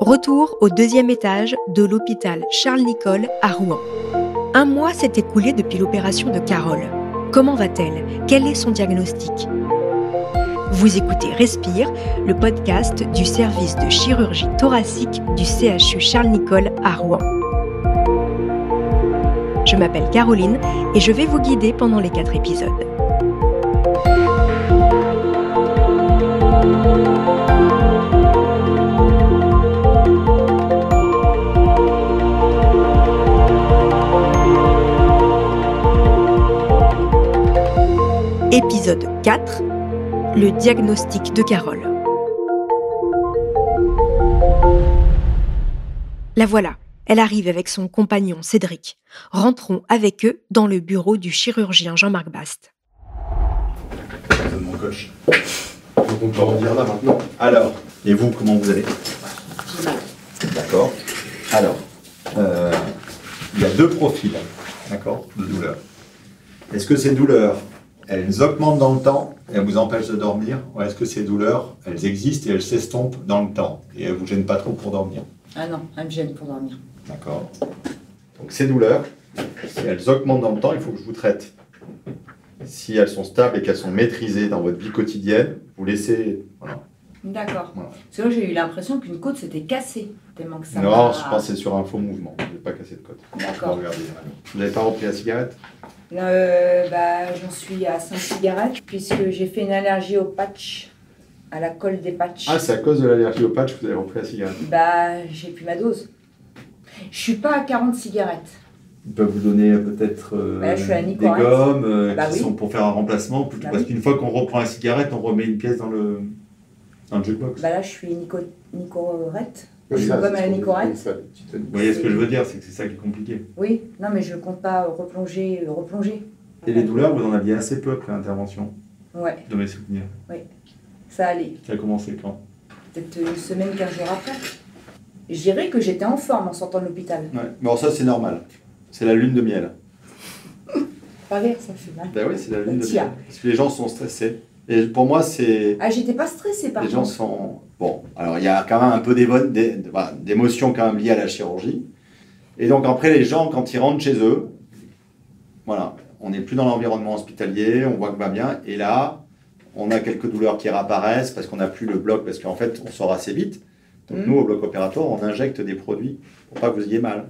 Retour au 2e étage de l'hôpital Charles-Nicolle à Rouen. Un mois s'est écoulé depuis l'opération de Carole. Comment va-t-elle? Quel est son diagnostic? Vous écoutez Respire, le podcast du service de chirurgie thoracique du CHU Charles-Nicolle à Rouen. Je m'appelle Caroline et je vais vous guider pendant les 4 épisodes. Épisode 4, le diagnostic de Carole. La voilà, elle arrive avec son compagnon Cédric. Rentrons avec eux dans le bureau du chirurgien Jean-Marc Bast. C'est mon coach. Donc on peut revenir là maintenant. Alors, et vous, comment vous allez? J'ai mal. D'accord. Alors, il y a 2 profils, d'accord, de douleurs. Est-ce que ces douleurs, elles augmentent dans le temps et elles vous empêchent de dormir, ou est-ce que ces douleurs, elles existent et elles s'estompent dans le temps et elles ne vous gênent pas trop pour dormir? Ah non, elles me gênent pour dormir. D'accord. Donc ces douleurs, si elles augmentent dans le temps, il faut que je vous traite. Si elles sont stables et qu'elles sont maîtrisées dans votre vie quotidienne, vous laissez... Voilà. D'accord. Voilà. Parce que moi, j'ai eu l'impression qu'une côte s'était cassée, tellement que ça Non, m'a... je pense que c'est sur un faux mouvement. Je n'ai pas cassé de côte. D'accord. Regardez. Vous n'avez pas repris la cigarette? J'en suis à 5 cigarettes, puisque j'ai fait une allergie au patch, à la colle des patchs. Ah, c'est à cause de l'allergie au patch que vous avez repris la cigarette? J'ai plus ma dose. Je suis pas à 40 cigarettes. Ils peuvent vous donner peut-être Là, je suis à des Nicorette. gommes qui Oui. sont pour faire un remplacement, plutôt parce qu'une fois qu'on reprend la cigarette, on remet une pièce dans le jukebox. Là, je suis Nicorette. Je Oui, suis ça, comme à la c'est Nicorette. ça, Vous voyez ce que je veux dire, c'est que c'est ça qui est compliqué. Oui, non, mais je compte pas replonger. Et les douleurs, vous en aviez assez peu après l'intervention, Ouais, de mes souvenirs. ça allait. Ça a commencé quand? Peut-être une semaine, 15 jours après. Je dirais que j'étais en forme en sortant de l'hôpital. Ouais. Bon, ça c'est normal. C'est la lune de miel. Pas rire, ça fait mal. Ben oui, c'est la lune de Tiens. miel. Parce que les gens sont stressés. Et pour moi, c'est... Ah, j'étais pas stressée par Les gens contre. sont... Bon, alors il y a quand même un peu d'émotions quand même liées à la chirurgie. Et donc après, les gens, quand ils rentrent chez eux, voilà, on n'est plus dans l'environnement hospitalier, on voit que va bien. Et là, on a quelques douleurs qui réapparaissent parce qu'on n'a plus le bloc, parce qu'en fait, on sort assez vite. Donc nous, au bloc opératoire, on injecte des produits pour pas que vous ayez mal.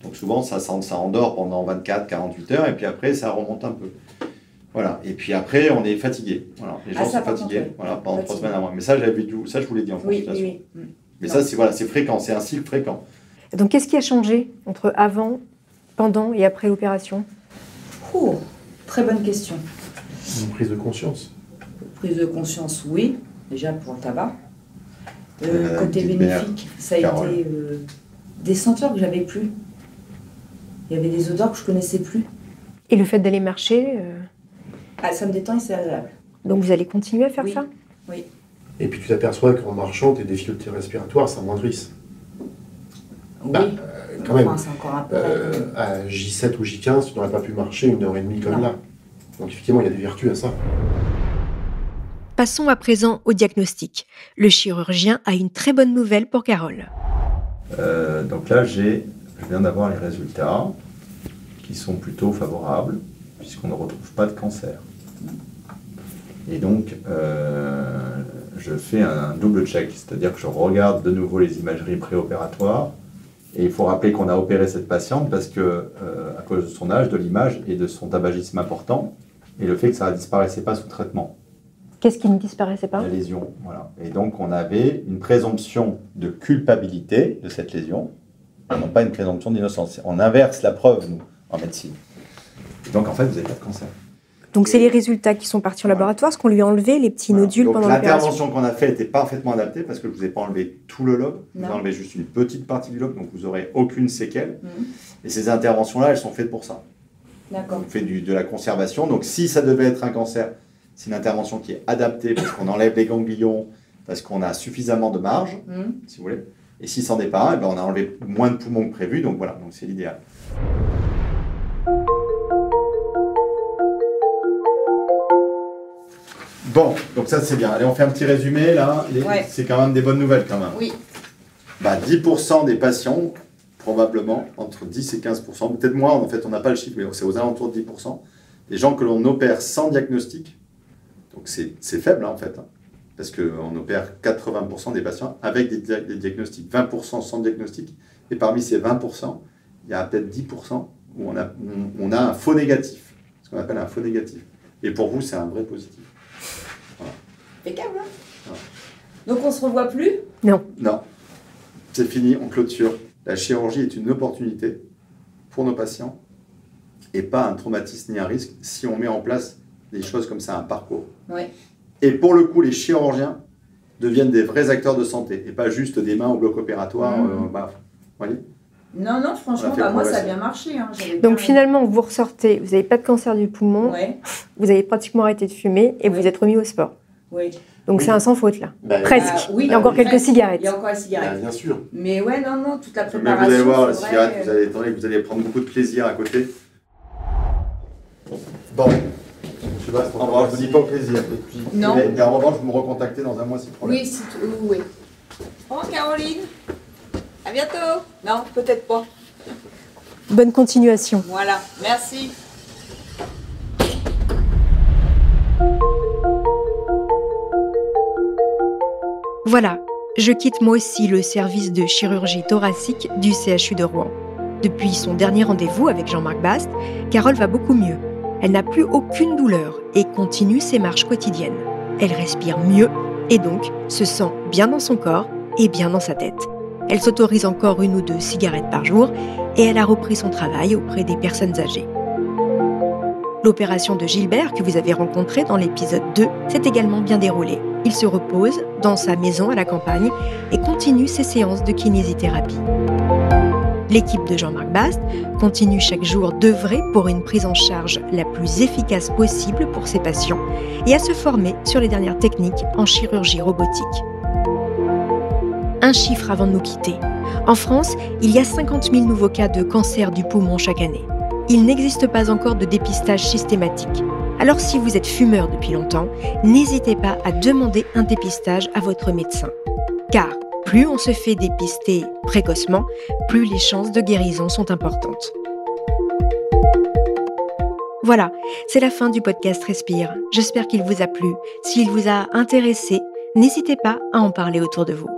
Donc souvent, ça endort pendant 24-48 heures, et puis après, ça remonte un peu. Voilà. Et puis après, on est fatigué. Voilà. Les gens ça, sont par fatigués contre, oui. pendant 3 Fatigué. semaines à moi. Mais ça, ça, je vous l'ai dit en Oui, consultation. oui, oui. Mais ça, c'est fréquent, c'est un cycle fréquent. Donc qu'est-ce qui a changé entre avant, pendant et après l'opération? Ouh, très bonne question. Une prise de conscience. Prise de conscience, oui, déjà pour le tabac. Madame Côté Guilbert, bénéfique, ça a Carole. été des senteurs que j'avais plus. Il y avait des odeurs que je connaissais plus. Et le fait d'aller marcher, Ah, ça me détend et c'est agréable. donc vous allez continuer à faire Oui. ça? Oui. Et puis tu t'aperçois qu'en marchant, tes difficultés respiratoires s'amoindrissent. Oui. Quand même. Enfin, c'est encore un peu. À J7 ou J15, tu n'aurais pas pu marcher 1h30 comme Non. là. Donc effectivement, il y a des vertus à ça. Passons à présent au diagnostic. Le chirurgien a une très bonne nouvelle pour Carole. Donc là, je viens d'avoir les résultats qui sont plutôt favorables, puisqu'on ne retrouve pas de cancer. Et donc, je fais un double check, c'est-à-dire que je regarde de nouveau les imageries préopératoires. Et il faut rappeler qu'on a opéré cette patiente parce que, à cause de son âge, de l'image et de son tabagisme important, et le fait que ça ne disparaissait pas sous traitement. Qu'est-ce qui ne disparaissait pas? La lésion, voilà. Et donc, on avait une présomption de culpabilité de cette lésion, et non pas une présomption d'innocence. On inverse la preuve, nous, en médecine. Et donc, en fait, vous n'avez pas de cancer. Donc c'est les résultats qui sont partis en laboratoire, parce qu'on lui a enlevé les petits Voilà. nodules donc, pendant l'opération. l'intervention qu'on a faite était parfaitement adaptée parce que je ne vous ai pas enlevé tout le lobe, je vous ai Non. enlevé juste une petite partie du lobe, donc vous n'aurez aucune séquelle. Mhm. Et ces interventions-là, elles sont faites pour ça. D'accord. On fait de la conservation. Donc, si ça devait être un cancer, c'est une intervention qui est adaptée parce qu'on enlève les ganglions, parce qu'on a suffisamment de marge, Mhm. si vous voulez. Et si c'en est pas un, on a enlevé moins de poumons que prévu. Donc voilà, donc c'est l'idéal. Bon, donc ça c'est bien. Allez, on fait un petit résumé là. Ouais. C'est quand même des bonnes nouvelles quand même. Oui. 10% des patients, probablement, entre 10 et 15%, peut-être moins, en fait, on n'a pas le chiffre, mais c'est aux alentours de 10%, des gens que l'on opère sans diagnostic. Donc c'est faible, en fait, parce qu'on opère 80% des patients avec des diagnostics, 20% sans diagnostic, et parmi ces 20%, il y a peut-être 10% où on a un faux négatif, ce qu'on appelle un faux négatif. Et pour vous, c'est un vrai positif. Voilà. Impeccable, hein Voilà. Donc on se revoit plus? Non. Non, c'est fini, on clôture. La chirurgie est une opportunité pour nos patients et pas un traumatisme ni un risque si on met en place des choses comme ça, un parcours. Oui. Et pour le coup, les chirurgiens deviennent des vrais acteurs de santé et pas juste des mains au bloc opératoire. Vous voyez ? Non, franchement, moi ça a bien marché. Hein. Donc finalement, vous ressortez, vous n'avez pas de cancer du poumon, vous avez pratiquement arrêté de fumer et vous êtes remis au sport. Oui. Donc c'est un sans faute là. Presque. Oui, il y a encore quelques cigarettes. Il y a encore la cigarette. Bien sûr. Mais ouais, non, toute la Mais préparation. vous allez voir, la cigarette, vous allez prendre beaucoup de plaisir à côté. Bon. Je ne vous dis pas au plaisir. Et puis, non. Et en revanche, vous me recontactez dans un mois si problème. Oui, oui. Au revoir, Caroline. À bientôt. Non, peut-être pas. Bonne continuation. Voilà, merci. Voilà, je quitte moi aussi le service de chirurgie thoracique du CHU de Rouen. Depuis son dernier rendez-vous avec Jean-Marc Bast, Carole va beaucoup mieux. Elle n'a plus aucune douleur et continue ses marches quotidiennes. Elle respire mieux et donc se sent bien dans son corps et bien dans sa tête. Elle s'autorise encore 1 ou 2 cigarettes par jour et elle a repris son travail auprès des personnes âgées. L'opération de Gilbert, que vous avez rencontrée dans l'épisode 2, s'est également bien déroulée. Il se repose dans sa maison à la campagne et continue ses séances de kinésithérapie. L'équipe de Jean-Marc Bast continue chaque jour d'œuvrer pour une prise en charge la plus efficace possible pour ses patients et à se former sur les dernières techniques en chirurgie robotique. Un chiffre avant de nous quitter. En France, il y a 50 000 nouveaux cas de cancer du poumon chaque année. Il n'existe pas encore de dépistage systématique. Alors si vous êtes fumeur depuis longtemps, n'hésitez pas à demander un dépistage à votre médecin. Car plus on se fait dépister précocement, plus les chances de guérison sont importantes. Voilà, c'est la fin du podcast Respire. J'espère qu'il vous a plu. S'il vous a intéressé, n'hésitez pas à en parler autour de vous.